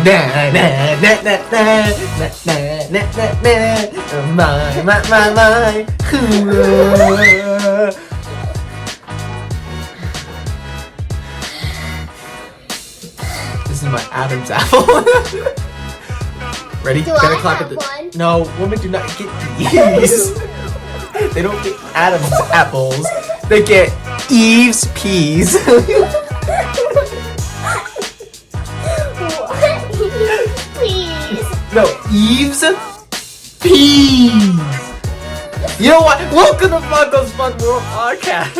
My. This is my Adam's apple. Ready? Gotta clap at the. One? No, women do not get these. They don't get Adam's apples. They get Eve's peas. Please. No, Eve's peas. You know what? Welcome to Funko's Fun World Podcast.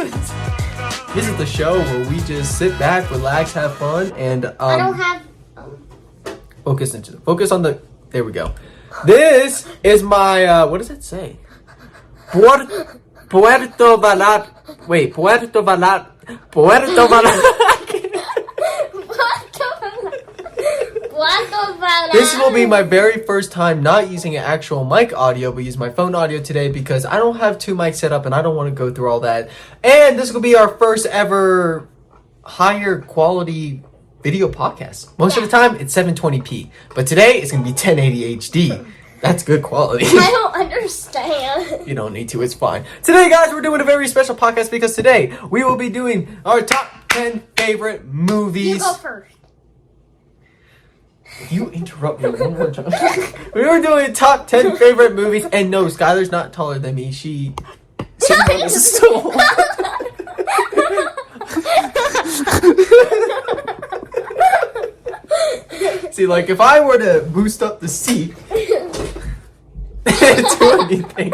This is the show where we just sit back, relax, have fun, and I don't have. focus on the. There we go. This is my. What does it say? Puerto Vallarta. Wait, Puerto Vallarta. This will be my very first time not using an actual mic audio, but use my phone audio today because I don't have two mics set up and I don't want to go through all that. And this will be our first ever higher quality video podcast. Most of the time it's 720p, but today it's going to be 1080 HD. That's good quality. I don't understand. You don't need to, it's fine. Today, guys, we're doing a very special podcast because today we will be doing our top 10 favorite movies. You go first. You interrupt me one more time. We were doing top 10 favorite movies, and no, Skylar's not taller than me. She sits on the stool. See, like, if I were to boost up the seat, it didn't do anything.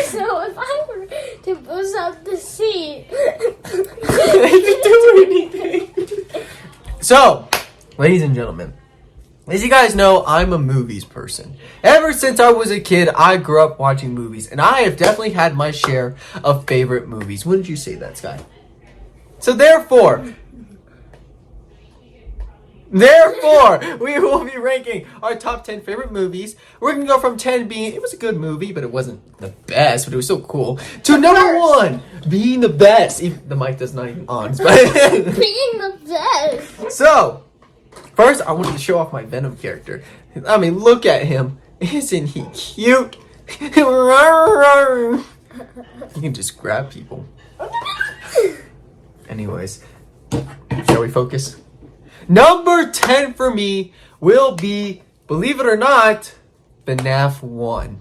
So if I were to boost up the seat, It didn't do anything. So, ladies and gentlemen, as you guys know, I'm a movies person. Ever since I was a kid, I grew up watching movies, and I have definitely had my share of favorite movies. Wouldn't you say that, Sky? So therefore, we will be ranking our top 10 favorite movies. We're going to go from 10 being, it was a good movie, but it wasn't the best, but it was so cool, to number 1 being the best. Even, the mic does not even on. But being the best. So, first I wanted to show off my Venom character. I mean, look at him. Isn't he cute? He can just grab people. Anyways, shall we focus? Number 10 for me will be, believe it or not, FNAF 1.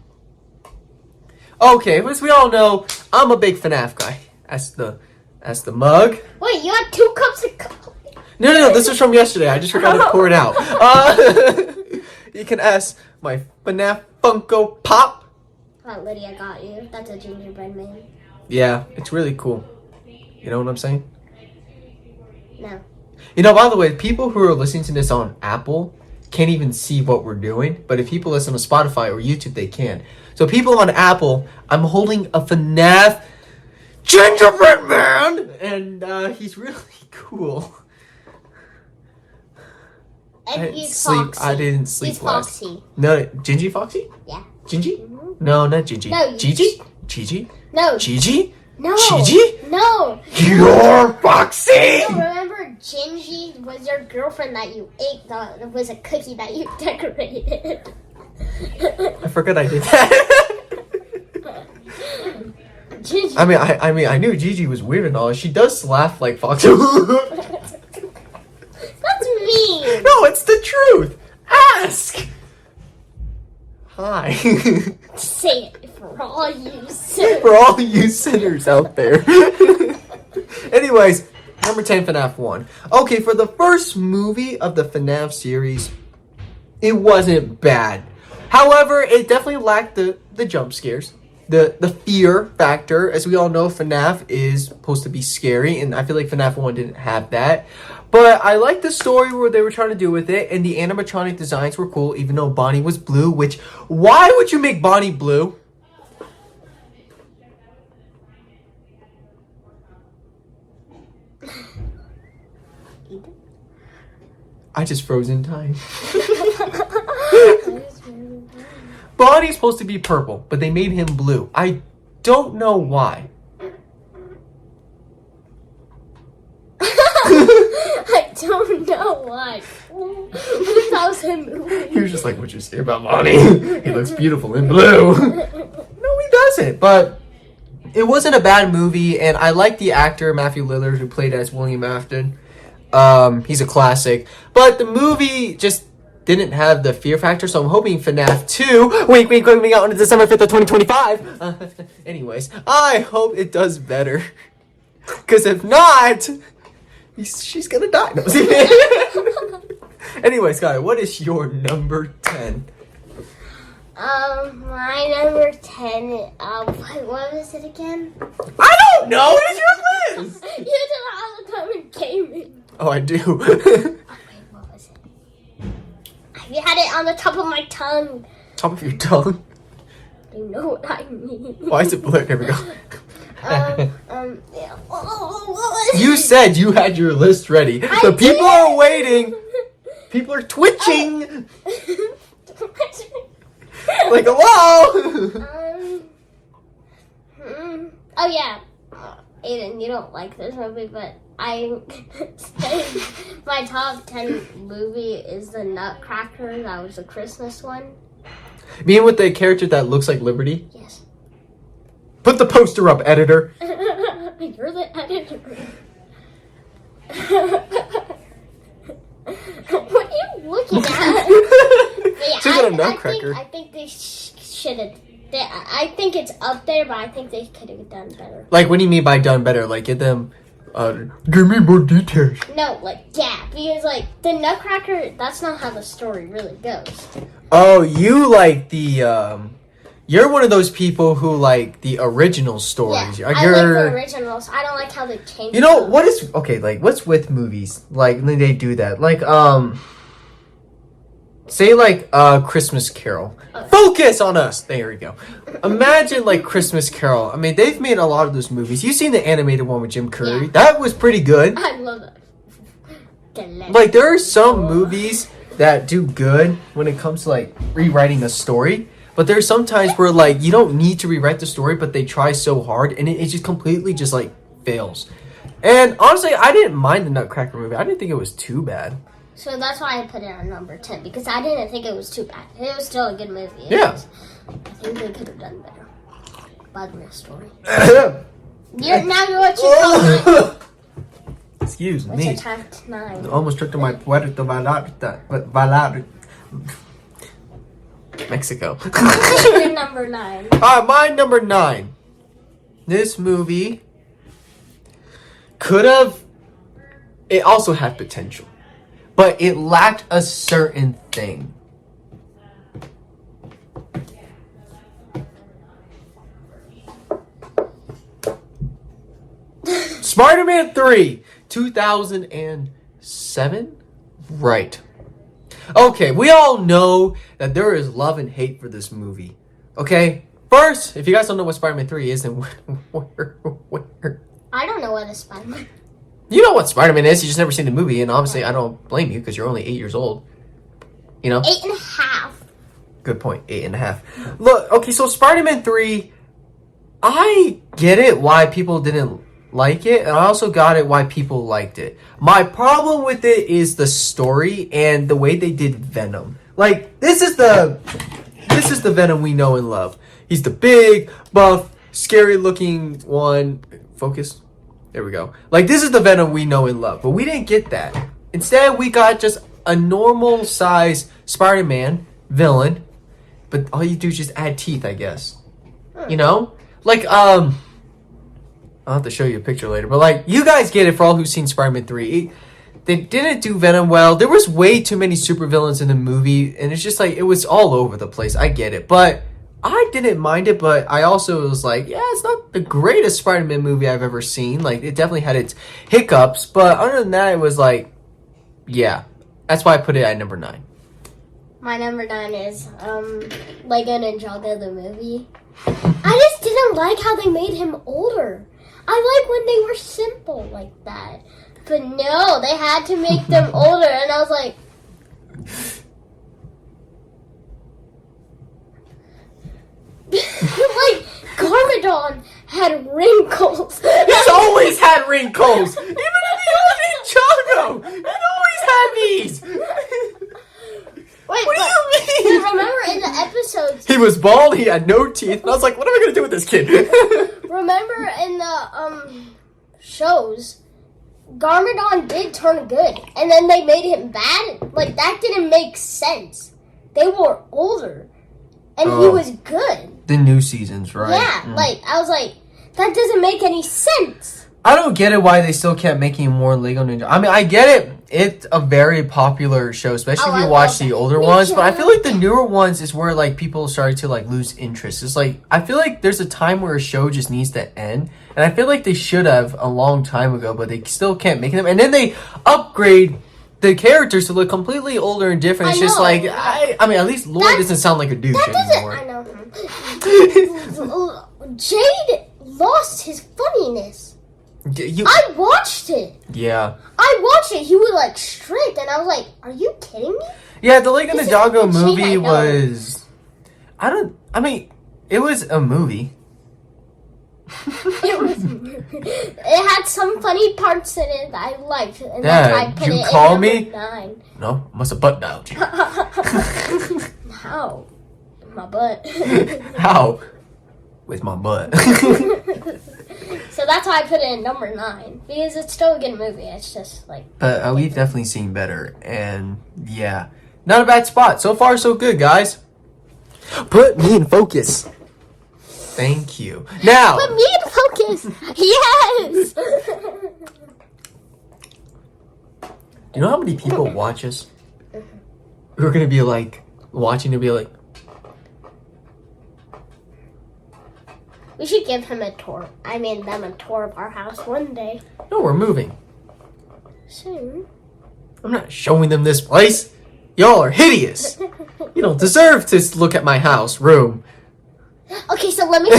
Okay, as we all know, I'm a big FNAF guy. That's the mug. Wait, you had 2 cups of coffee? No, this was from yesterday. I just forgot to pour it out. You can ask my FNAF Funko Pop. Oh, Lydia got you. That's a gingerbread man. Yeah, it's really cool. You know what I'm saying? No. You know, by the way, people who are listening to this on Apple can't even see what we're doing. But if people listen to Spotify or YouTube, they can. So people on Apple, I'm holding a FNAF gingerbread man. And he's really cool. And he's Foxy. I didn't sleep He's last. Foxy. No, Gingy Foxy? Yeah. Gingy? Mm-hmm. No, not Gingy. No, Gigi? Gigi? No. Gigi? No. Gigi? No. You're Foxy! So remember Gingy was your girlfriend that you ate. That was a cookie that you decorated. I forgot I did that. Gingy. I mean, I knew Gigi was weird and all. She does laugh like Foxy. That's mean. No, it's the truth. Ask. Hi. Say it for all you sinners. For all you sinners out there. Anyways, number 10, FNAF 1. Okay, for the first movie of the FNAF series, it wasn't bad. However, it definitely lacked the jump scares. The fear factor. As we all know, FNAF is supposed to be scary, and I feel like FNAF 1 didn't have that. But I like the story where they were trying to do with it, and the animatronic designs were cool, even though Bonnie was blue, which, why would you make Bonnie blue? I just froze in time. Bonnie's supposed to be purple, but they made him blue. I don't know why. I don't know why. That was him moving. He was just like, "What you say about Lonnie? He looks beautiful in blue." No, he doesn't. But it wasn't a bad movie, and I like the actor Matthew Lillard who played as William Afton. He's a classic, but the movie just didn't have the fear factor, so I'm hoping FNAF 2, wink, wink, coming out on December 5th of 2025. Anyways, I hope it does better. Because if not, she's gonna die. No. Anyway, Skylar, what is your number 10? My number 10, what was it again? I don't know! It's your list! You did it all the time in gaming. Oh, I do. Oh, wait, what was it? I had it on the top of my tongue. Top of your tongue? You know what I mean. Why is it blurred? Here we go. Yeah. What was You it? said you had your list ready. The people did. are waiting. People are twitching. Like, hello. Oh yeah, Aiden, you don't like this movie, but my top 10 movie is the Nutcracker. That was a Christmas one. Being with the character that looks like Liberty. Yes. Put the poster up, editor. You're the editor. What are you looking at? Yeah, She's got a Nutcracker. I think they should have. I think it's up there, but I think they could have done better. Like, what do you mean by done better? Like, get them. Give me more details. No, because the Nutcracker. That's not how the story really goes. Oh, you like the. You're one of those people who like the original stories. Yeah, I like the originals. I don't like how they change. You know what is okay? Like, what's with movies? Like, when they do that, like, say like Christmas Carol. Okay. Focus on us. There we go. Imagine like Christmas Carol. I mean, they've made a lot of those movies. You've seen the animated one with Jim Carrey. Yeah. That was pretty good. I love it. Like, there are some movies that do good when it comes to like rewriting a story. But there's some times where, like, you don't need to rewrite the story, but they try so hard, and it just completely just, like, fails. And, honestly, I didn't mind the Nutcracker movie. I didn't think it was too bad. So that's why I put it on number 10, because I didn't think it was too bad. It was still a good movie. Yeah. I think they could have done better. By the story. Excuse What's your me. top 9? Almost took to my Puerto Vallarta. Mexico. Your number 9. My number 9. This movie could have. It also had potential, but it lacked a certain thing. Spider-Man 3, 2007? Right. Okay, we all know that there is love and hate for this movie. Okay? First, if you guys don't know what Spider-Man 3 is, then where? I don't know what a Spider-Man. You know what Spider-Man is, you just never seen the movie, and obviously I don't blame you because you're only 8 years old. You know? 8.5. Good point, 8.5. Look, okay, so Spider-Man 3, I get it why people didn't like it, and I also got it why people liked it. My problem with it is the story and the way they did Venom. Like, this is the Venom we know and love. He's the big, buff, scary looking one. Focus. There we go. Like, this is the Venom we know and love, but we didn't get that. Instead, we got just a normal size Spider-Man villain, but all you do is just add teeth, I guess. You know? Like, I'll have to show you a picture later, but like, you guys get it for all who've seen Spider-Man 3. They didn't do Venom well. There was way too many supervillains in the movie, and it's just like, it was all over the place. I get it, but I didn't mind it, but I also was like, yeah, it's not the greatest Spider-Man movie I've ever seen. Like, it definitely had its hiccups, but other than that, it was like, yeah. That's why I put it at number 9. My number 9 is Lego Ninjago the movie. I just didn't like how they made him older. I like when they were simple like that. But no, they had to make them older, and I was like... like, Garmadon had wrinkles. He's always had wrinkles! Even in the old Ninjago! You know cavities. Wait, What do you mean? remember in the episodes? He was bald. He had no teeth. And I was like, what am I gonna do with this kid? Remember in the shows, Garmadon did turn good, and then they made him bad. Like that didn't make sense. They were older, and he was good. The new seasons, right? Yeah, like I was like, that doesn't make any sense. I don't get it why they still kept making more Lego Ninja. I mean, I get it. It's a very popular show, especially if you watch the older ones. But I feel like the newer ones is where like people started to like lose interest. It's like I feel like there's a time where a show just needs to end, and I feel like they should have a long time ago, but they still can't make them. And then they upgrade the characters to look completely older and different. It's just like I mean, at least Lloyd doesn't sound like a douche anymore. I know. Jade lost his funniness. I watched it. Yeah. I watched it. He was like strict, and I was like, "Are you kidding me?" Yeah, the Lego Ninjago movie was. I mean, it was a movie. It had some funny parts in it that I liked, and that's why I put you it call in me? 9. No, I must have butt dialed you. How? My butt. How? With my butt. So that's why I put it in number 9, because it's still a good movie. It's just like. But we've definitely seen better, and yeah, not a bad spot. So far, so good, guys. Put me in focus. Thank you. Now. Put me in focus. Yes. You know how many people watch us? We're gonna be like watching to be like. We should give him a tour. I mean, them a tour of our house one day. No, we're moving. Soon. I'm not showing them this place. Y'all are hideous. You don't deserve to look at my house room. Okay, so let me.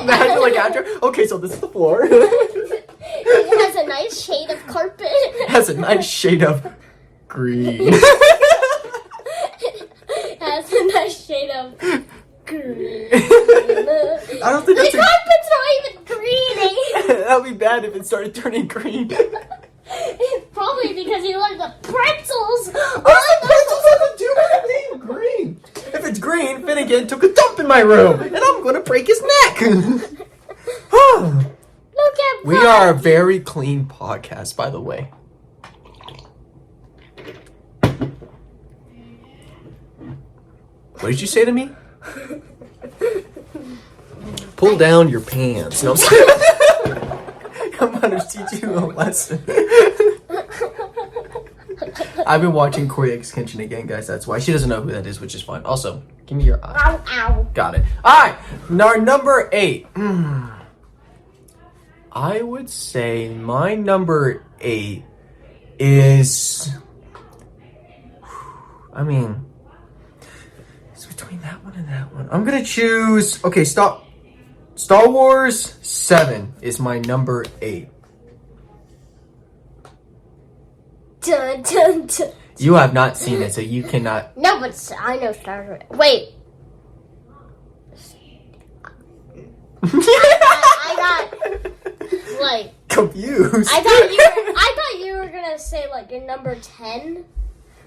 Imagine like after. Okay, so this is the floor. It has a nice shade of carpet. It has a nice shade of green. It has a nice shade of green. I don't think The that's carpet's not even green. That would be bad if it started turning green. Probably because you like the pretzels. Pretzels have to do with being green. If it's green, Finnegan took a dump in my room, and I'm gonna break his neck. Look at We are a very clean podcast, by the way. What did you say to me? Pull down your pants. No, I'm kidding. I'm gonna teach you a lesson. I've been watching Koi X Kenshin again, guys. That's why she doesn't know who that is, which is fine. Also, give me your eye. Ow, ow. Got it. All right, our number 8. I would say my number 8 is. I mean, it's between that one and that one. I'm gonna choose. Okay, Star Wars 7 is my number 8. Dun, dun, dun. You have not seen it, so you cannot. No, but I know Star Wars. Wait. I got like confused. I thought you were gonna say like your number 10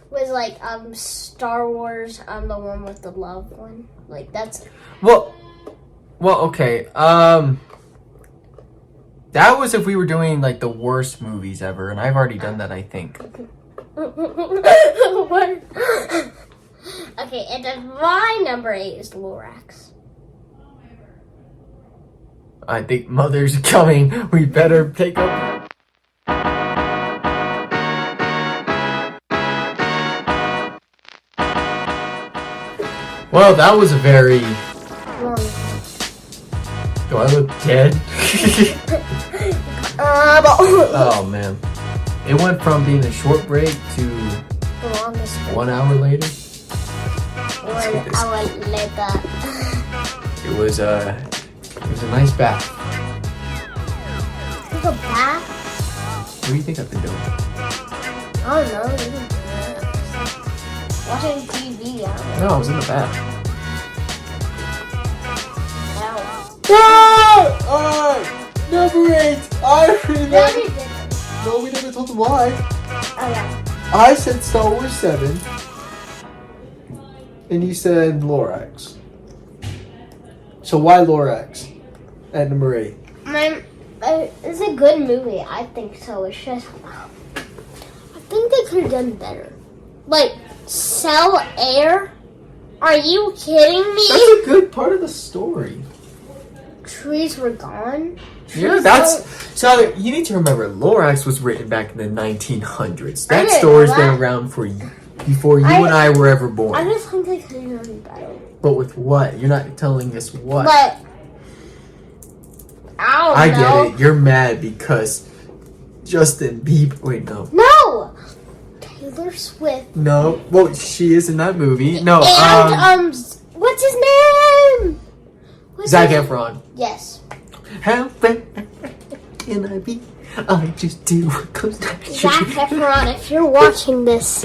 was like Star Wars, the one with the love one. Like that's Well, okay. That was if we were doing like the worst movies ever, and I've already done that, I think. What? Okay, and then my number 8 is Lorax. I think Mother's coming. We better take up. Well, that was a very. Do I look dead? Oh man. It went from being a short break to The longest 1 hour later. 1 hour later. It was a nice bath. Take a bath? What do you think I've been doing? I don't know. You can do that. Watching TV. I don't know. No, I was in the bath. Wow. Number 8. I No, we didn't. No, we never told them why. Oh yeah. I said Star Wars 7. And you said Lorax. So why Lorax at number 8? It's a good movie. I think so. It's just, I think they could have done better. Like, sell air? Are you kidding me? That's a good part of the story. Trees were gone? Yeah, that's... So, you need to remember, Lorax was written back in the 1900s. That didn't story's know been that. around before you and I were ever born. I just think they could have done better. But with what? You're not telling us what. But, I don't know. Get it. You're mad because Justin Bieber... Wait, no. No! Taylor Swift. No. Well, she is in that movie. No, And, what's his name? Zac Efron. Yes. How fast can I be? I just do what comes naturally. Zac Efron, if you're watching this,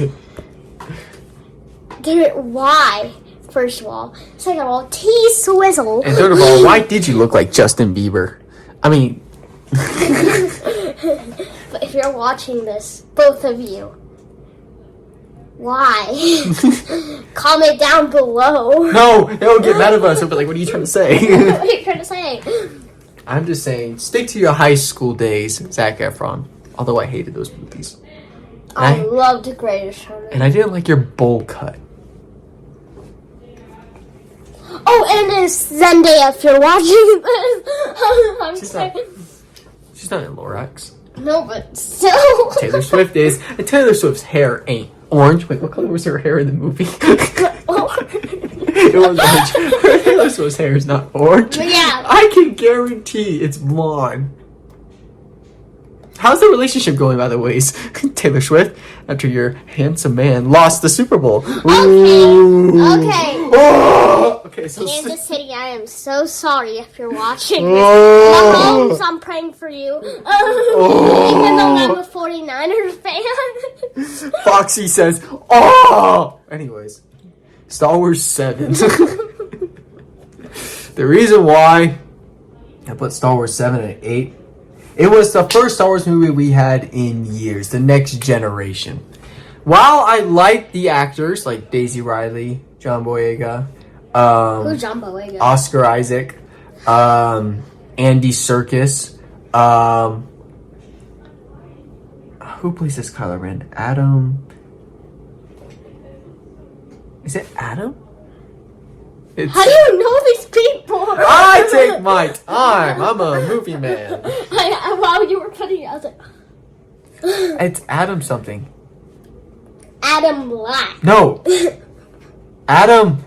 why? First of all. Second of all, T-Swizzle. And third of all, why did you look like Justin Bieber? I mean... But if you're watching this, both of you, why? Comment down below. No, they'll get mad at us. They'll be like, what are you trying to say? What are you trying to say? I'm just saying, stick to your high school days, Zac Efron. Although I hated those movies. I loved The Greatest Showman. And I didn't like your bowl cut. Oh, and it's Zendaya if you're watching this. I'm She's not in Lorax. No, but still. Taylor Swift is. And Taylor Swift's hair ain't orange. Wait, what color was her hair in the movie? It was orange. Taylor Swift's hair is not orange. Yeah. I can guarantee it's blonde. How's the relationship going, by the way? Taylor Swift, after your handsome man lost the Super Bowl. Okay. Oh! Okay, so Kansas City, I am so sorry if you're watching this. Mahomes, I'm praying for you. Even though I'm a 49ers fan. Foxy says, oh! Anyways, Star Wars 7. The reason why I put Star Wars 7 at 8, it was the first Star Wars movie we had in years, the next generation. While I liked the actors like Daisy Ridley, John Boyega, Who's John Boyega? Oscar Isaac, Andy Serkis, who plays this Kylo Ren? Adam. Is it Adam? How do you know these people? I take my time. I'm a movie man. While you were putting it, I was like, It's Adam something. Adam Black. No. Adam.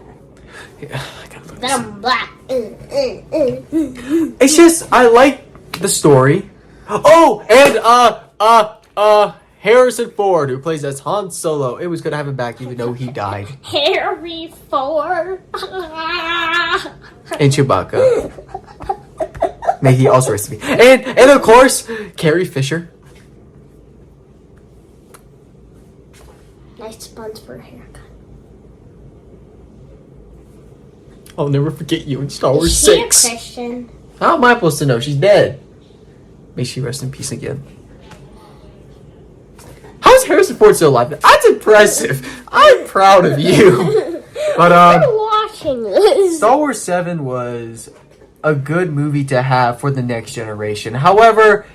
Adam Black. It's just I like the story. Oh, and Harrison Ford, who plays as Han Solo. It was good to have him back, even though he died. Harry Ford. And Chewbacca. May he also rest in peace. And of course, Carrie Fisher. Nice buns for a haircut. I'll never forget you in Star Wars Is she 6. a Christian? How am I supposed to know? She's dead. May she rest in peace again. How's Harrison Ford still alive? That's impressive. I'm proud of you. But I'm watching this. Star Wars 7 was a good movie to have for the next generation. However,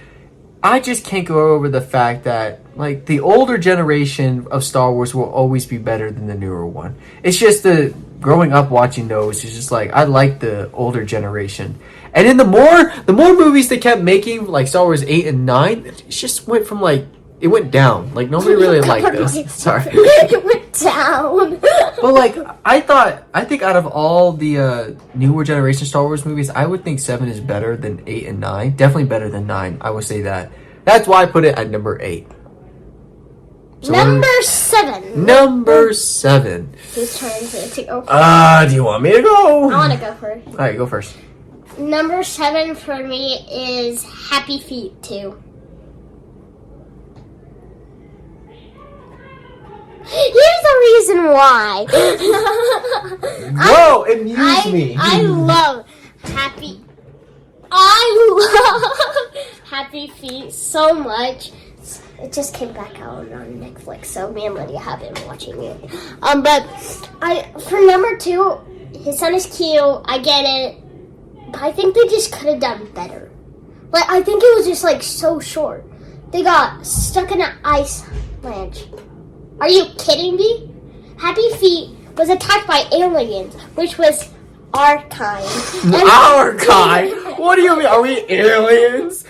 I just can't go over the fact that like the older generation of Star Wars will always be better than the newer one. It's just the growing up watching those is just like I like the older generation. And then the more movies they kept making, like Star Wars 8 and 9, it just went from like it went down. Like nobody really liked this. Sorry. It went down. But like I think out of all the newer generation Star Wars movies, I would think 7 is better than 8 and 9. Definitely better than 9. I would say that. That's why I put it at number 8. So Number 7. Number 7. Whose turn is it to go first? Do you want me to go? I want to go first. All right, go first. Number 7 for me is Happy Feet 2. Here's the reason why. Whoa, amuse me. I love Happy Feet so much. It just came back out on Netflix, so me and Lydia have been watching it. But for number 2, his son is cute. I get it, but I think they just could have done better. Like, I think it was just like so short. They got stuck in an ice ledge. Are you kidding me? Happy Feet was attacked by aliens, which was our kind. Our kind? What do you mean? Are we aliens?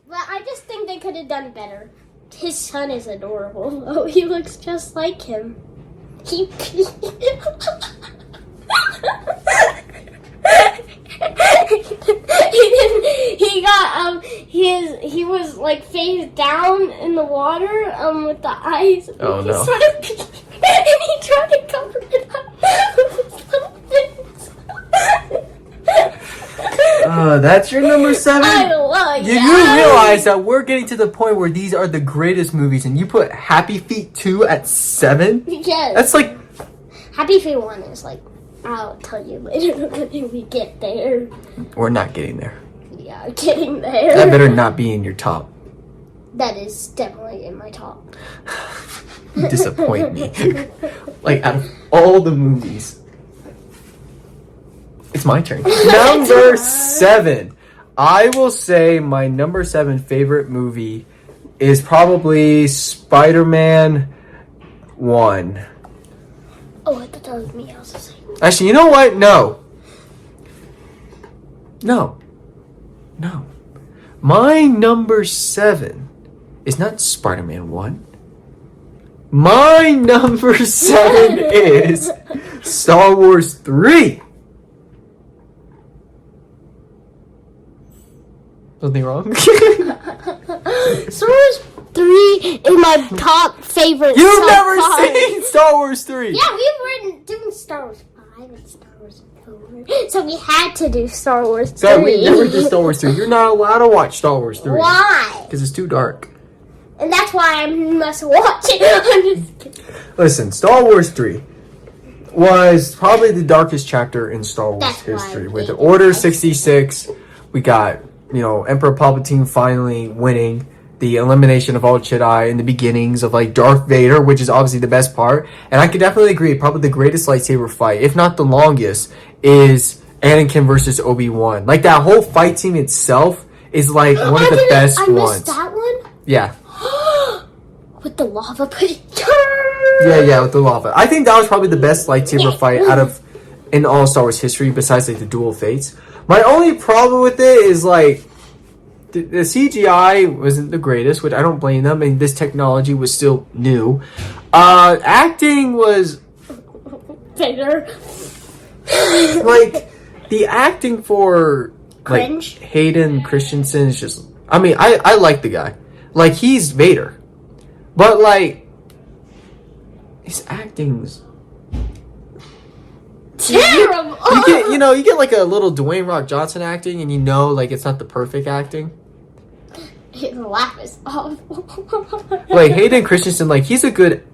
But I just think they could have done better. His son is adorable. Oh, he looks just like him. He he was like face down in the water with the eyes. Oh no. And he tried to cover it up with something. That's your number 7? I love You realize that we're getting to the point where these are the greatest movies, and you put Happy Feet 2 at 7? Yes. That's like... Happy Feet 1 is like, I'll tell you later when we get there. We're not getting there. Yeah, getting there. That better not be in your top. That is definitely in my top. You disappoint me. Like, out of all the movies... It's my turn. Number 7. I will say my number 7 favorite movie is probably Spider-Man 1. Oh, I thought that was me. I was saying. Actually, you know what? No. My number 7 is not Spider-Man 1. My number 7 is Star Wars 3. Something wrong? Star Wars 3 is my top favorite. You've so never far. seen Star Wars 3. Yeah, we were doing Star Wars 5 and Star Wars 4. So we had to do Star Wars 3. So we never did Star Wars 3. You're not allowed to watch Star Wars 3. Why? Because it's too dark. And that's why I must watch it. I'm just kidding. Listen, Star Wars 3 was probably the darkest chapter in Star Wars That's why I history. With hate the Order it. 66, we got, Emperor Palpatine finally winning, the elimination of all Jedi, and the beginnings of like Darth Vader, which is obviously the best part. And I could definitely agree, probably the greatest lightsaber fight, if not the longest, is Anakin versus Obi-Wan. Like that whole fight scene itself is like one of the best I ones. missed that one? Yeah. With the lava pudding. Yeah, with the lava. I think that was probably the best lightsaber fight in all Star Wars history, besides like the Duel of Fates. My only problem with it is like the CGI wasn't the greatest, which I don't blame them. I mean, this technology was still new. Acting was Vader. like the acting for like Cringe. Hayden Christensen is just. I mean, I like the guy. Like he's Vader, but like his acting's Terrible. you get like a little Dwayne Rock Johnson acting, and like it's not the perfect acting. His laugh is awful. Like Hayden Christensen, like he's a good.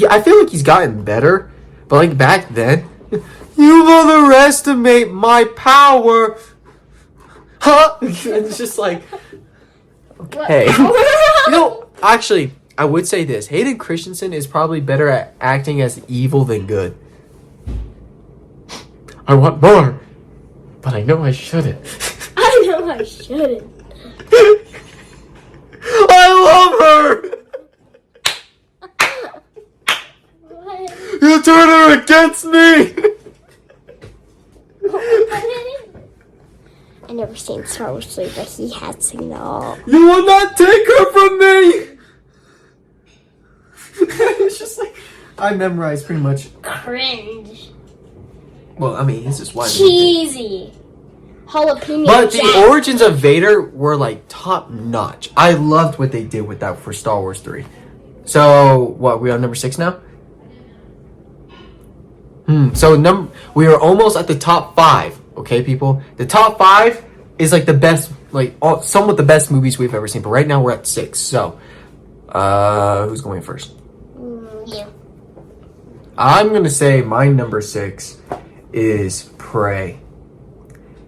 I feel like he's gotten better, but like back then, you overestimate my power, huh? It's just like, okay, actually, I would say this: Hayden Christensen is probably better at acting as evil than good. I want more, but I know I shouldn't. I know I shouldn't. I love her! What? You turned her against me! I never seen Star Wars 3, but he had seen it all. You will not take her from me! It's just like, I memorized pretty much. Cringe. Well, I mean, this is why. Cheesy. Jalapeno But Jack. the origins of Vader were like top notch. I loved what they did with that for Star Wars 3. So, what, we on number 6 now? So we are almost at the top 5, okay, people? The top 5 is like the best, like somewhat the best movies we've ever seen. But right now we're at 6. So, who's going first? You. I'm gonna say my number 6 is Prey.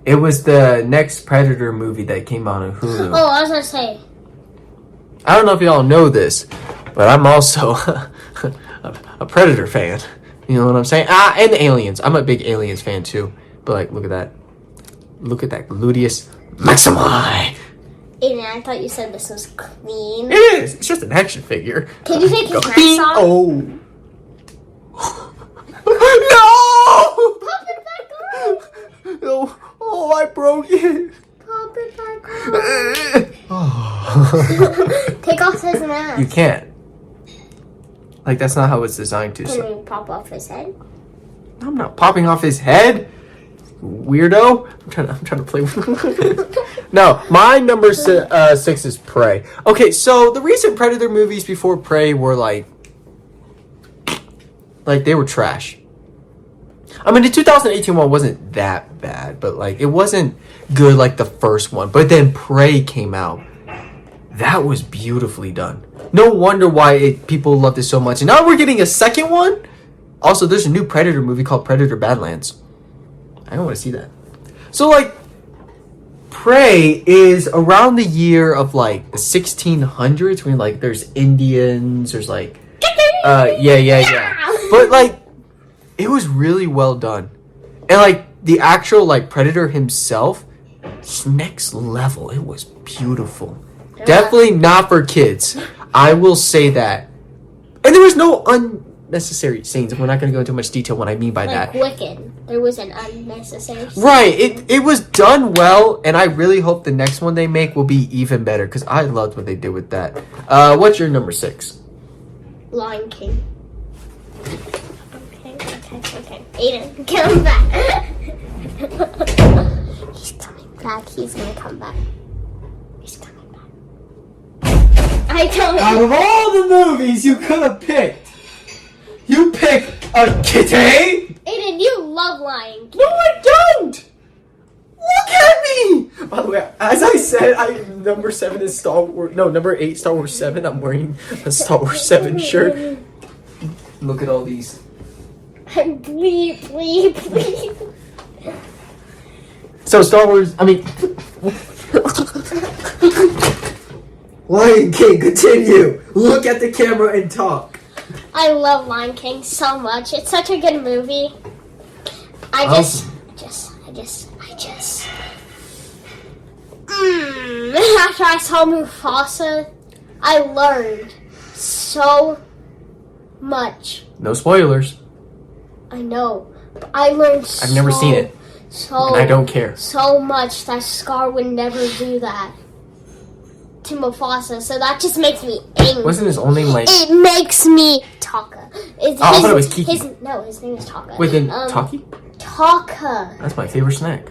It was the next Predator movie that came out on Hulu. Oh, I was gonna say. I don't know if y'all know this, but I'm also a Predator fan. You know what I'm saying? And Aliens. I'm a big Aliens fan too. But like, look at that. Look at that gluteus maximi. Aiden, I thought you said this was clean. It is. It's just an action figure. Can you take his mask off? Oh. No! Pop it back on. No. Oh, I broke it. Pop it back on. Take off his mask. You can't. Like, that's not how it's designed to. Can So. we pop off his head? I'm not popping off his head. Weirdo. I'm trying to play with No, my number 6 is Prey. Okay, so the recent Predator movies before Prey were like they were trash. I mean, the 2018 one wasn't that bad, but like it wasn't good like the first one. But then Prey came out. That was beautifully done. No wonder why people loved it so much. And now we're getting a second one. Also, there's a new Predator movie called Predator Badlands. I don't want to see that. So, like, Prey is around the year of, like, the 1600s when, like, there's Indians, there's, like, yeah. But, like, it was really well done. And, like, the actual, like, Predator himself, it's next level. It was beautiful. Definitely not for kids. I will say that. And there was no unnecessary scenes. We're not going to go into much detail what I mean by that. Like Wicked. There was an unnecessary scene. Right. It was done well, and I really hope the next one they make will be even better, because I loved what they did with that. What's your number 6? Lion King. Okay. Aiden, come back. He's coming back. He's going to come back. He's coming back. I tell you. Out of all the movies you could have picked, you picked a kitty? Aiden, you love Lion King. No, I don't! Look at me! By the way, as I said, number 7 is Star Wars. No, number 8, Star Wars 7. I'm wearing a Star Wars 7 shirt. Look at all these. Please. So, Star Wars, Lion King, continue. Look at the camera and talk. I love Lion King so much. It's such a good movie. After I saw Mufasa, I learned so much. No spoilers. I know, but I learned I've never seen it. So and I don't care. So much that Scar would never do that to Mufasa, so that just makes me angry. Wasn't his own name like... It makes me Taka. I thought it was Kiki. His name is Taka. Wait, then Taki? Taka. That's my favorite snack.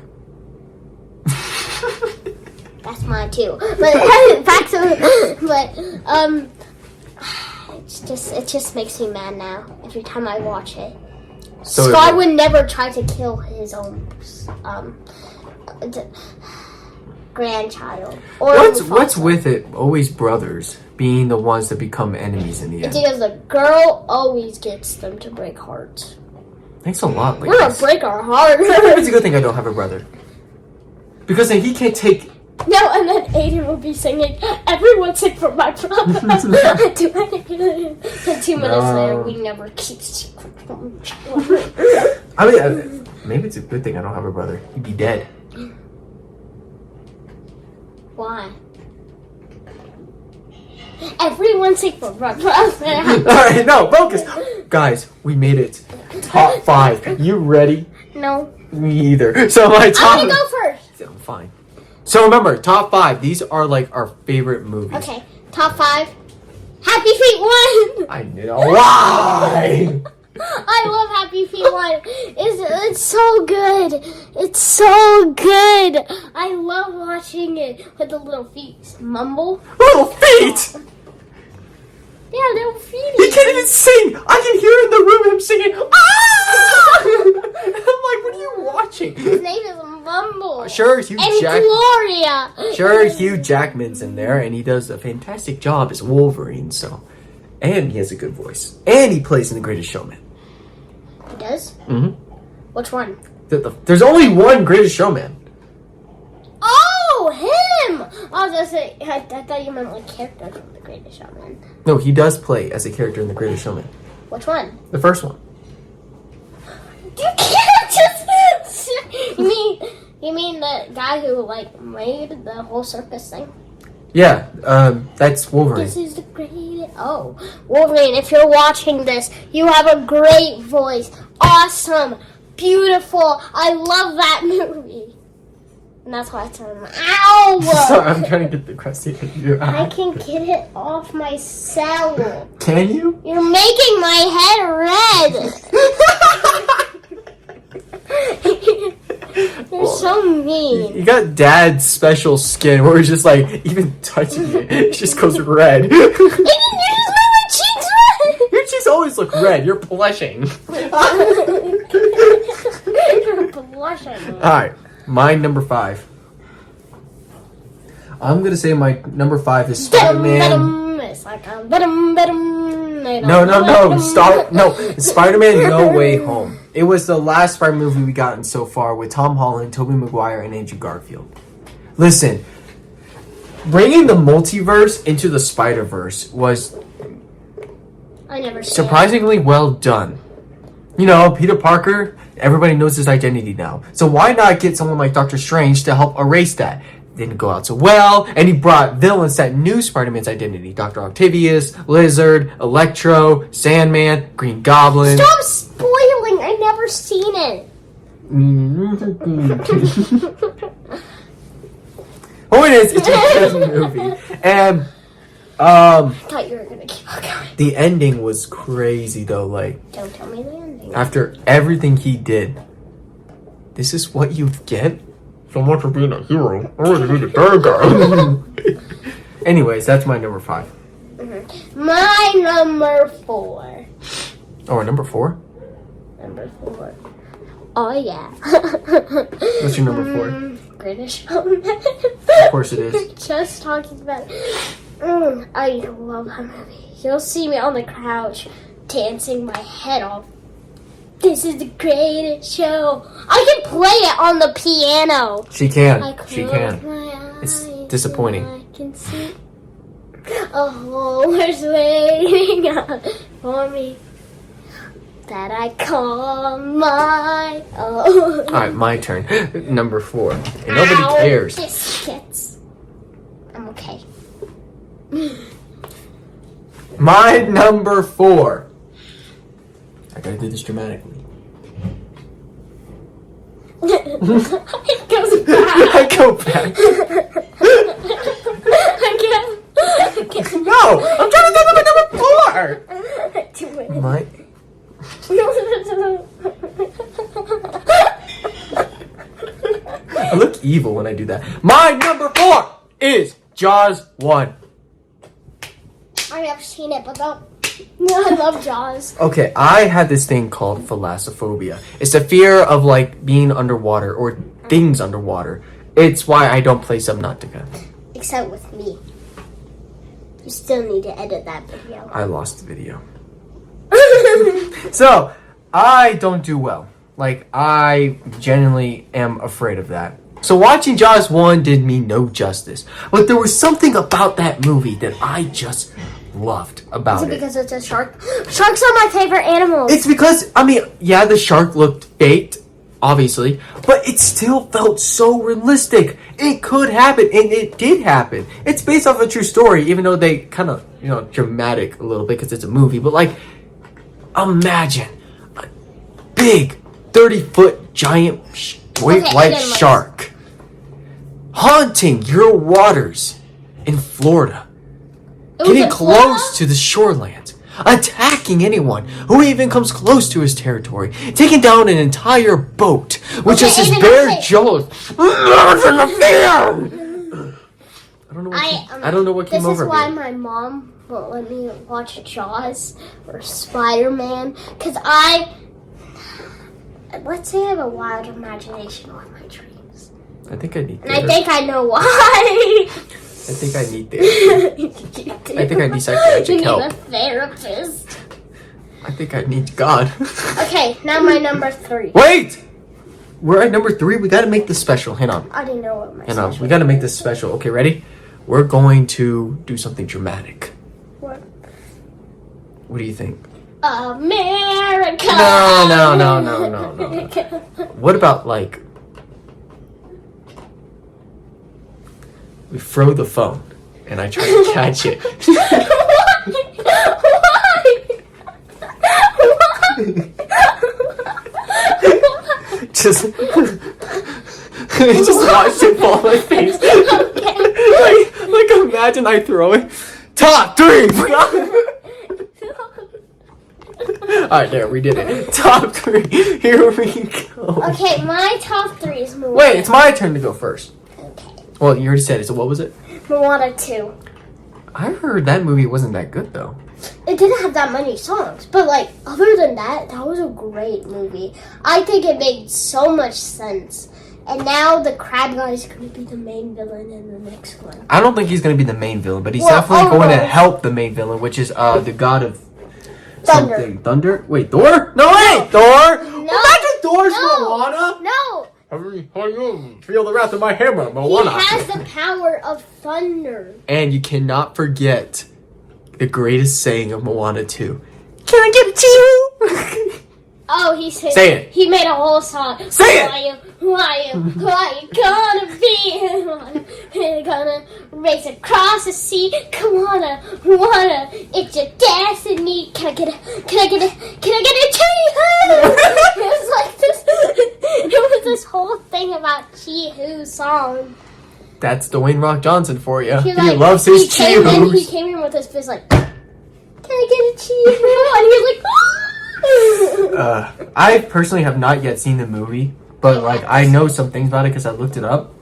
That's mine too. But back to it just makes me mad now every time I watch it. So Scar would never try to kill his own grandchild. Or what's with it? Always brothers being the ones that become enemies in the end. It's because the girl always gets them to break hearts. Thanks a lot. We're gonna break our heart. It's a good thing I don't have a brother, because then he can't take. No, and then Aiden will be singing, "Everyone's sick from my brother." 2 minutes later, we never keep secret from each other. Maybe it's a good thing I don't have a brother. He'd be dead. Why? Everyone's sick from my brother. Alright, no, focus. Guys, we made it. Top 5. You ready? No. Me either. So my top... I'm gonna go first. I'm fine. So remember, top 5. These are like our favorite movies. Okay, top 5. Happy Feet 1. I know why. I love Happy Feet 1. It's so good. It's so good. I love watching it with the little feet mumble. Little feet. Yeah, little feet. He can't even sing. I can hear in the room him singing. Ah! I'm like, what are you watching? His name is Mumble. Sure, Hugh Gloria. Sure, Hugh Jackman's in there, and he does a fantastic job as Wolverine. So, and he has a good voice, and he plays in The Greatest Showman. He does? Mm-hmm. Which one? There's only one Greatest Showman. was gonna say, I thought you meant like character from The Greatest Showman. No, he does play as a character in The Greatest Showman. Which one? The first one. You can't just. You mean the guy who like made the whole circus thing? Yeah, that's Wolverine. This is the greatest. Oh, Wolverine! If you're watching this, you have a great voice. Awesome, beautiful. I love that movie. And that's why I told him, ow! Sorry, I'm trying to get the crusty out of your eye. I can get it off myself. Can you? You're making my head red. You're so mean. You got Dad's special skin where it's just like, even touching it just goes red. You just made my cheeks red. Your cheeks always look red. You're blushing. You're blushing. Alright, my number 5. I'm gonna say my number 5 is Spider-Man. It's like a No, stop. No, Spider-Man No Way Home. It was the last Spider movie we gotten so far with Tom Holland, Tobey Maguire, and Andrew Garfield. Listen, bringing the multiverse into the Spider-Verse was I never surprisingly well done. You know, Peter Parker, everybody knows his identity now. So why not get someone like Doctor Strange to help erase that? Didn't go out so well, and he brought villains that knew Spider-Man's identity. Dr. Octavius, Lizard, Electro, Sandman, Green Goblin. Stop spoiling! I never seen it. Point is, it's a good movie. And I thought you were gonna keep on going. the ending was crazy though, like Don't tell me the ending. after everything he did, this is what you get? So much for being a hero. I want to be the bad guy. Anyways, that's my number 5. Mm-hmm. My number 4. Oh, number 4? Number 4. Oh yeah. What's your number 4? Greatest Showman. Of course it is. Just talking about it. I love that movie. You'll see me on the couch dancing my head off. This is the greatest show. I can play it on the piano. She can. She close can. my eyes It's disappointing. and I can see a whole world's waiting up for me that I call my own. Alright, my turn. Number 4. And nobody Ow, cares. Biscuits. I'm okay. My number 4. I gotta do this dramatically. It goes back. I go back. Again. No! I'm trying to do my number 4! Do it. My... I look evil when I do that. My number 4 is Jaws 1. I have seen it, but don't. No, I love Jaws. Okay, I had this thing called thalassophobia. It's the fear of like being underwater or things underwater. It's why I don't play Subnautica. Except with me. You still need to edit that video. I lost the video. So, I don't do well. Like, I genuinely am afraid of that. So watching Jaws 1 did me no justice. But there was something about that movie that I just loved about Is it it. because it's a shark? Sharks are my favorite animals. It's because, I mean, yeah, the shark looked faked, obviously, but it still felt so realistic. It could happen, and it did happen. It's based off a true story, even though they kind of, you know, dramatic a little bit because it's a movie. But, like, imagine a big 30-foot giant great white shark haunting your waters in Florida. Getting close to the shorelands, attacking anyone who even comes close to his territory, taking down an entire boat with just his bare jaws. I don't know what came over me. This is why my mom won't let me watch Jaws or Spider-Man, because let's say I have a wild imagination with my dreams. I think I need And I think I know why. I think I need therapy. I think I need psychiatric help. You need a therapist. I think I need God. Okay, now my number 3. Wait! We're at number 3. We gotta make this special. Hang on. I didn't know what my Hang on. special We gotta make this special. Okay, ready? we're going to do something dramatic. What? What do you think? America! No. What about, like, we throw the phone and I try to catch it. Just watch it fall on my face. Like imagine I throw it. Top 3! Alright, there, we did it. Top 3. Here we go. Okay, my top 3 is Moana. Wait, it's my turn to go first. Okay. Well, you already said it, so what was it? Moana 2. I heard that movie wasn't that good, though. It didn't have that many songs, but like other than that, that was a great movie. I think it made so much sense. And now the crab guy is going to be the main villain in the next one. I don't think he's going to be the main villain, but he's definitely going to help the main villain, which is the god of Thunder. something. Thunder? Wait, Thor? No, wait, Thor! No. Imagine Thor's Moana! No! Feel the wrath of my hammer, Moana. He has the power of thunder. And you cannot forget the greatest saying of Moana 2. Can I give it to you? Oh, he said. Say it. He made a whole song. Say it. Who are you gonna be? You're gonna race across the sea. Come on, Moana, it's your destiny. Can I get a Chi-Hu? It was like this. It was this whole thing about Chi-Hu's song. That's Dwayne Rock Johnson for you. He Like, loves his He Chi-Hus. came in with his fist like, can I get a Chi-Hu? And he was like, I personally have not yet seen the movie, but like I know some things about it because I looked it up.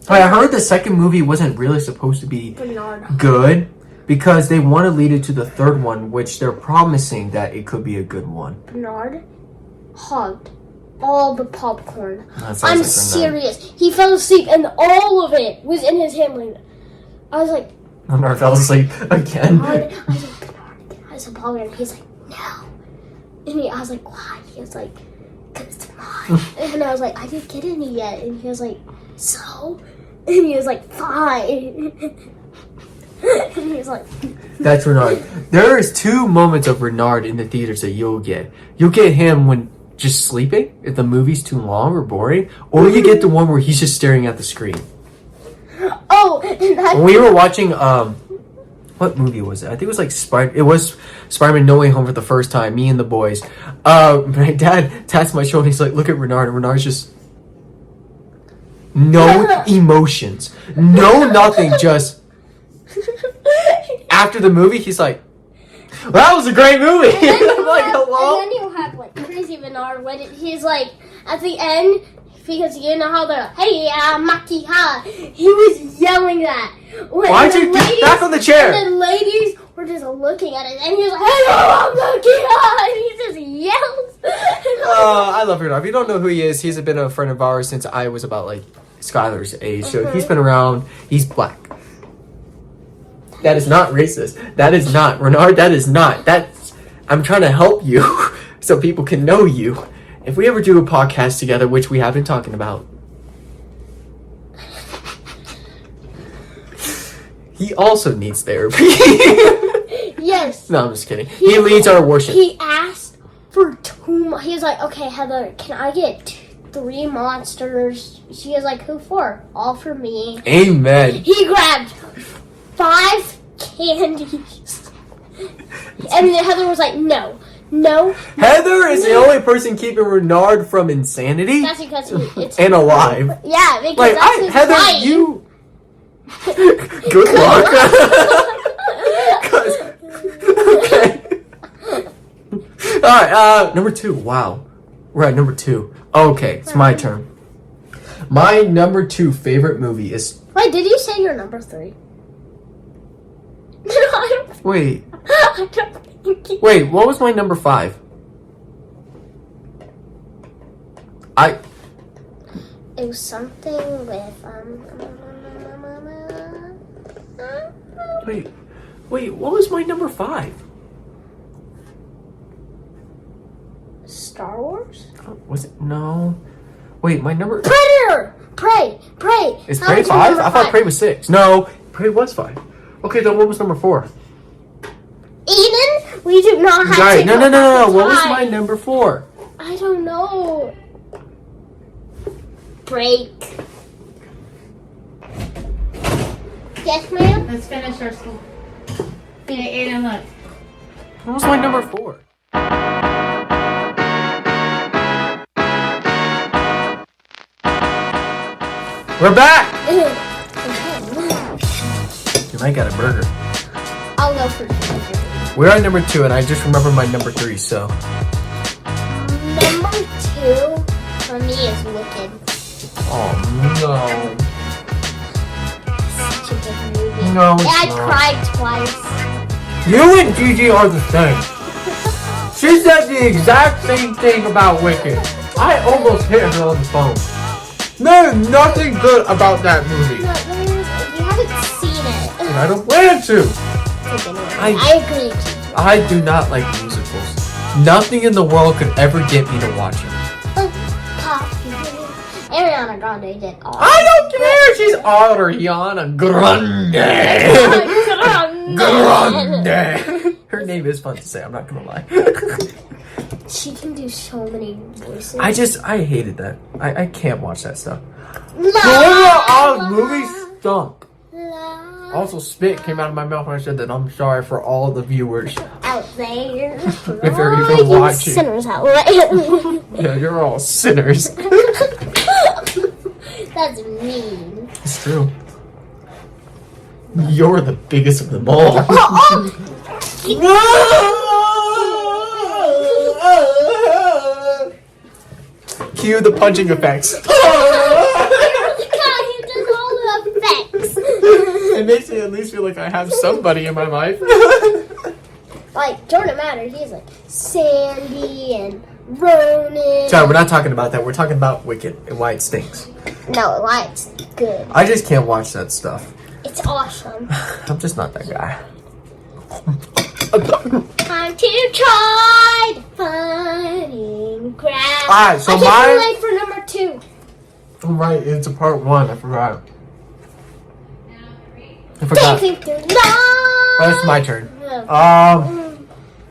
But I heard the second movie wasn't really supposed to be Bernard. good because they want to lead it to the third one, which they're promising that it could be a good one. Bernard hugged all the popcorn. That sounds I'm like Bernard. serious. He fell asleep and all of it was in his hand. Like, I was like, Bernard fell asleep again. Bernard. I was like, Bernard. I said, Bernard. And he's like, no. And I was like, why? He was like, because it's mine. And I was like, I didn't get any yet. And he was like, so? And he was like, fine. And he was like, That's Renard. There is 2 moments of Renard in the theaters that you'll get. You'll get him when just sleeping, if the movie's too long or boring, or you get the one where he's just staring at the screen. oh, and that. When we were watching, what movie was it? I think it was like Spider-Man No Way Home for the first time, me and the boys. My dad taps my shoulder, he's like, look at Renard, and Renard's just no emotions. No nothing, just after the movie, he's like, well, that was a great movie. I'm like, hello? And then you have like Crazy Bernard when he's like at the end, because you know how they're like, hey, Maki ha. He was yelling that. Why'd you get back on the chair? And the ladies were just looking at it, and he was like, hello, Maki ha. And he just yells. I love Renard. If you don't know who he is, he's been a friend of ours since I was about like Skylar's age. So he's been around. He's black. That is not racist. That is not Renard. That is not. That's. I'm trying to help you so people can know you. If we ever do a podcast together, which we have been talking about, he also needs therapy. Yes. No, I'm just kidding. He leads our worship. He asked for 2 more. He was like, okay, Heather, can I get 3 monsters? She was like, who for? All for me. Amen. He grabbed 5 candies. And then Heather was like, no. Heather is the only person keeping Renard from insanity That's because it's... and alive. Yeah, because Like, that's his Heather, wife. you... Good luck. 'Cause- okay. Alright, number 2. Wow. We're at number 2. Okay, it's my turn. My number 2 favorite movie is... Wait, did you say your number 3? No, I don't... Wait. I don't think you... Wait, what was my number 5? It was something with, Wait, what was my number 5? Star Wars? Oh, was it? No. Wait, my number... Predator! Prey! Is That Prey was your 5? number I thought 5. Prey was 6. No, But it was 5. Okay, then what was number 4? Eden, we do not have Right. to No. go back in What was time. my number 4? I don't know. Break. Yes, ma'am? Let's finish our school. Hey, Aiden, look. What was my number 4? We're back! You might get a burger. I'll go for burger. We're on number 2, and I just remember my number 3, so. Number 2 for me is Wicked. Oh, no. Such a good movie. No, it's I not. cried twice. You and Gigi are the same. She said the exact same thing about Wicked. I almost hit her on the phone. There's nothing good about that movie. No, you haven't seen it. And I don't plan to. I agree. I do not like musicals. Nothing in the world could ever get me to watch it. Ariana Grande did all. I don't care. She's Ariana Grande. Grande. Her name is fun to say. I'm not gonna lie. She can do so many voices. I hated that. I can't watch that stuff. La, The movie stunk. la, Also, spit came out of my mouth when I said that. I'm sorry for all the viewers. out there. If you're All even you watching. sinners out there. Yeah, you're all sinners. That's mean. It's true. You're the biggest of them all. Cue the punching effects. God, you did all the effects. It makes me at least feel like I have somebody in my life. Like, Jordan Matter, he's like Sandy and Ronan. John, we're not talking about that. We're talking about Wicked and why it stinks. No, why it's good. I just can't watch that stuff. It's awesome. I'm just not that guy. Time to try finding crap. Alright, so I can't for number 2. I'm right, it's a part 1. I forgot. I forgot. Oh, it's my turn.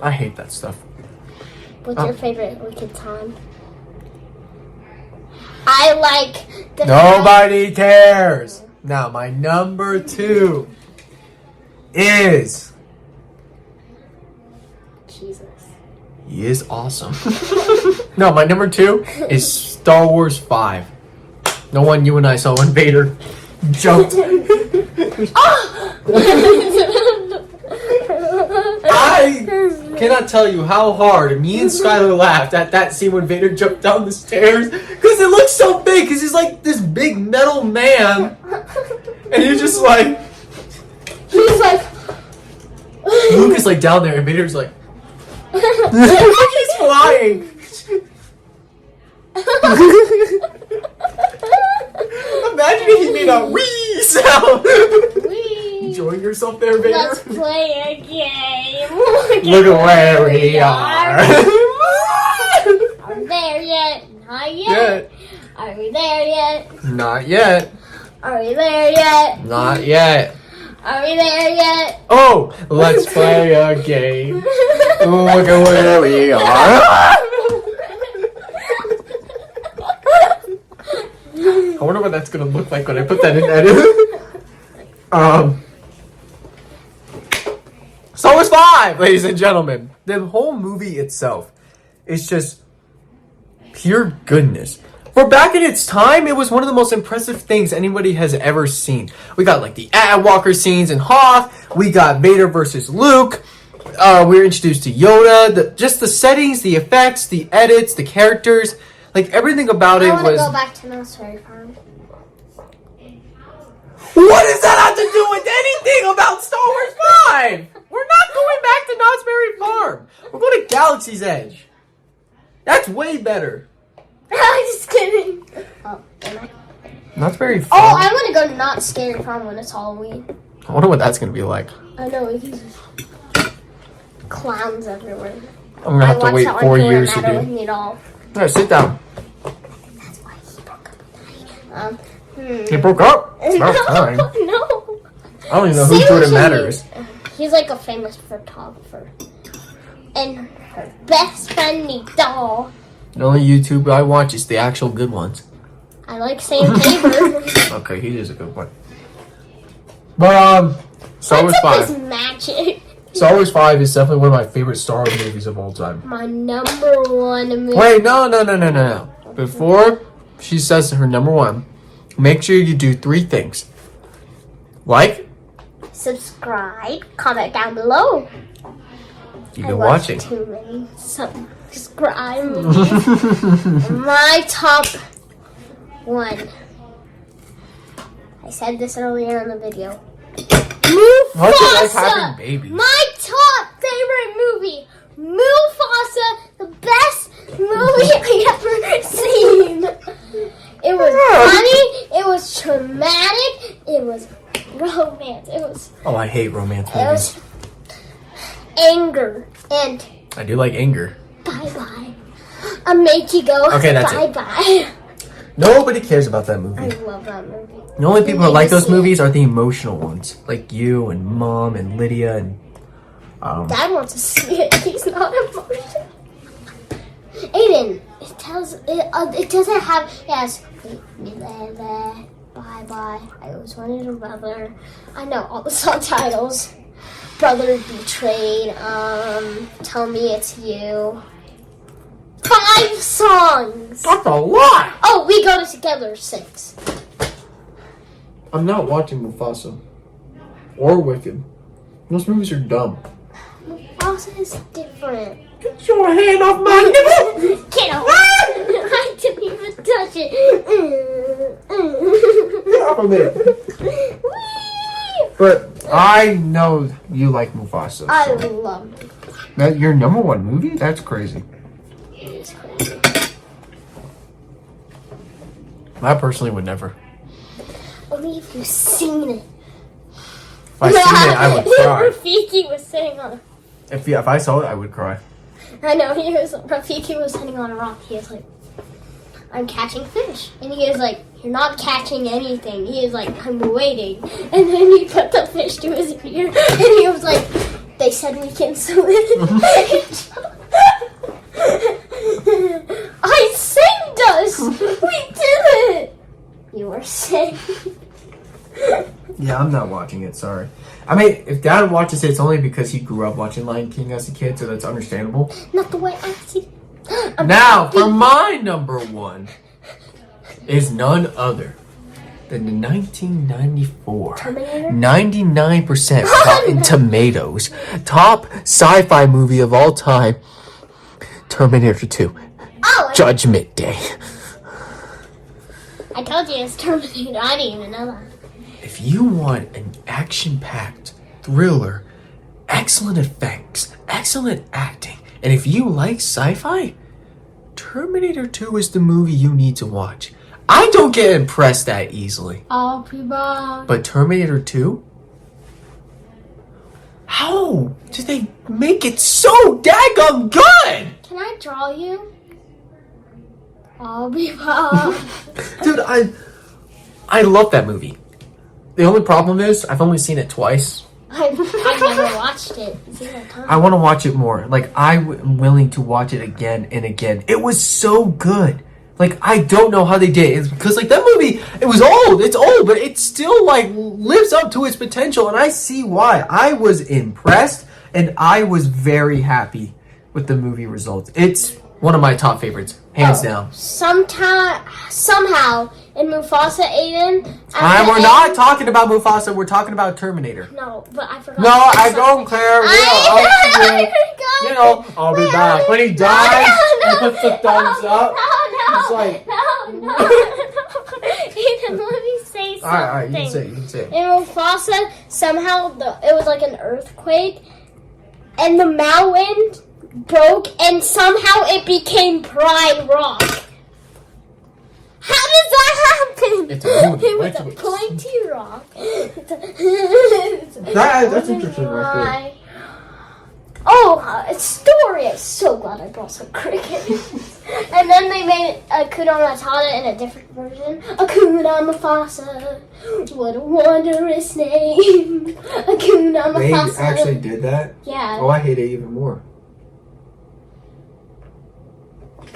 I hate that stuff. What's your favorite Wicked song? I like the Nobody cares. Now, my number 2 is... Jesus. He is awesome. No, my number 2 is Star Wars 5. The one you and I saw when Vader jumped. I cannot tell you how hard me and Skylar laughed at that scene when Vader jumped down the stairs. Because it looks so big. Because he's like this big metal man. And he's just like... He's like... Luke is like down there and Vader's like... He's flying. Imagine if he made a wee sound. Enjoying yourself there, Vader. Let's play a game. Look at where we are. Are we there yet? Not yet. Yet. Are we there yet? Not yet. Are we there yet? Not yet. Are we there yet? Oh, let's play a game. Look at where we are. I wonder what that's gonna look like when I put that in edit. Star Wars 5, ladies and gentlemen. The whole movie itself is just pure goodness. For back in its time, it was one of the most impressive things anybody has ever seen. We got like the Walker scenes in Hoth. We got Vader versus Luke. We were introduced to Yoda. Just the settings, the effects, the edits, the characters. Like everything about it I want to was... go back to Knott's Berry Farm. What does that have to do with anything about Star Wars 5? We're not going back to Knott's Berry Farm. We're going to Galaxy's Edge. That's way better. I'm just kidding. Oh, am I? Knott's Berry Farm? Oh, I want to go to Knott's Scary Farm when it's Halloween. I wonder what that's going to be like. I know, it's clowns everywhere. I'm going to have to wait 4 years to with do. me at all. Alright, sit down. That's why he broke up with me. He broke up? It's about time. No. I don't even know who Same Jordan as Matter me. is. He's like a famous photographer. And her best friend Nicole. The only YouTube I watch is the actual good ones. I like Sam Haber. Okay, he is a good one. But Star Wars What's up 5. with magic? Star Wars 5 is definitely one of my favorite Star Wars movies of all time. My number one movie. Wait, no. Before she says her number one, make sure you do 3 things. Like, Subscribe, comment down below. you've been watching. Too many subscribe movies. My top one. I said this earlier in the video. What's it like Mufasa! having babies? My top favorite movie. Mufasa, the best movie I ever seen. It was funny. It was traumatic. It was romance. It was. Oh, I hate romance It was movies. anger and I do like anger. bye bye. I make you go. Okay, that's bye it. bye. Nobody cares about that I movie. love that movie. The only people who need like to those see it. movies are the emotional ones. Like you and Mom and Lydia and... Dad wants to see it. He's not emotional. Aiden, it tells it doesn't have yes. Bye bye. I always wanted a brother. I know all the subtitles. Brother betrayed. Tell me it's you. 5 songs. That's a lot! Oh, we go together 6. I'm not watching Mufasa. Or Wicked. Those movies are dumb. Mufasa is different. Get your hand off my nipple! Get away! I didn't even touch it. Get off of it! Whee! But I know you like Mufasa. I So. love it. That your number one movie? That's crazy. It is crazy. I personally would never. Only if you've seen it. If I seen it, I would cry. Rafiki was sitting on. If I saw it, I would cry. I know Rafiki was sitting on a rock. He was like, "I'm catching fish," and he was like, "You're not catching anything." He is like, "I'm waiting," and then he put the fish to his ear, and he was like, "They said we can swim." I saved us. We did it. You were safe. Yeah, I'm not watching it. Sorry. I mean, if Dad watches it, it's only because he grew up watching Lion King as a kid, so that's understandable. Not the way I see. Now, for my number one is none other than the 1994 Terminator? 99% Rotten Tomatoes top sci-fi movie of all time, Terminator 2, Oh, Judgment Day. I told you it's Terminator. I didn't even know that. If you want an action-packed thriller, excellent effects, excellent acting, and if you like sci-fi, Terminator 2 is the movie you need to watch. I don't get impressed that easily. I'll be back. But Terminator 2? How did they make it so daggum good? Can I draw you? I'll be back. Dude, I love that movie. The only problem is I've only seen it twice. I've never watched it. Zero time. I want to watch it more. Like, I'm willing to watch it again and again. It was so good. Like, I don't know how they did it. It's because, like, that movie, it was old. It's old, but it still, like, lives up to its potential. And I see why. I was impressed, and I was very happy with the movie results. It's one of my top favorites, hands down. Somehow, in Mufasa, Aiden. We're not talking about Mufasa. We're talking about Terminator. No, but I forgot. No, I something. don't care. I forgot. You know, I'll be back. When he dies, he puts the thumbs up. No, It's like- no. Aiden, let me say something. All right, you can say it. In Mufasa, somehow it was like an earthquake, and the mountain broke, and somehow it became Pride Rock. How does that happen? It's a movie. It was Wait a till it's- pointy rock. That's interesting right there. Oh, story! I'm so glad I brought some cricket. And then they made Hakuna Matata in a different version. Hakuna Mufasa. What a wondrous name. Hakuna They Mufasa. actually did that? Yeah. Oh, I hate it even more.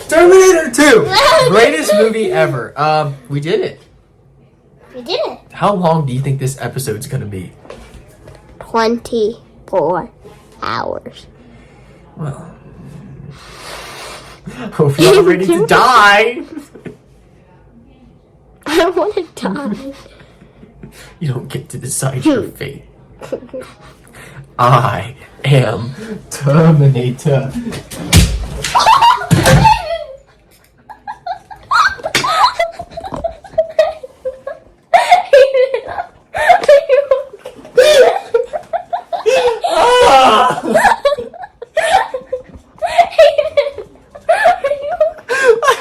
Terminator 2! Greatest movie ever. We did it. We did it. How long do you think this episode's gonna be? 24 hours. Well, hope you're not ready to die. I don't want to die. You don't get to decide your fate. I am Terminator.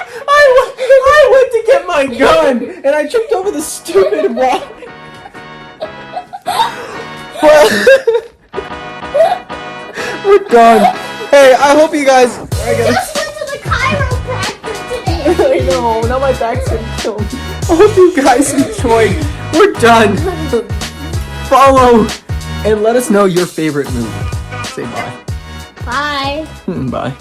I went to get my gun and I tripped over the stupid rock. We're done. Hey, I hope you guys. I Just went to the chiropractor today. know. Now my back's getting killed. I hope you guys enjoyed. We're done. Follow and let us know your favorite movie. Say bye. Bye. Bye.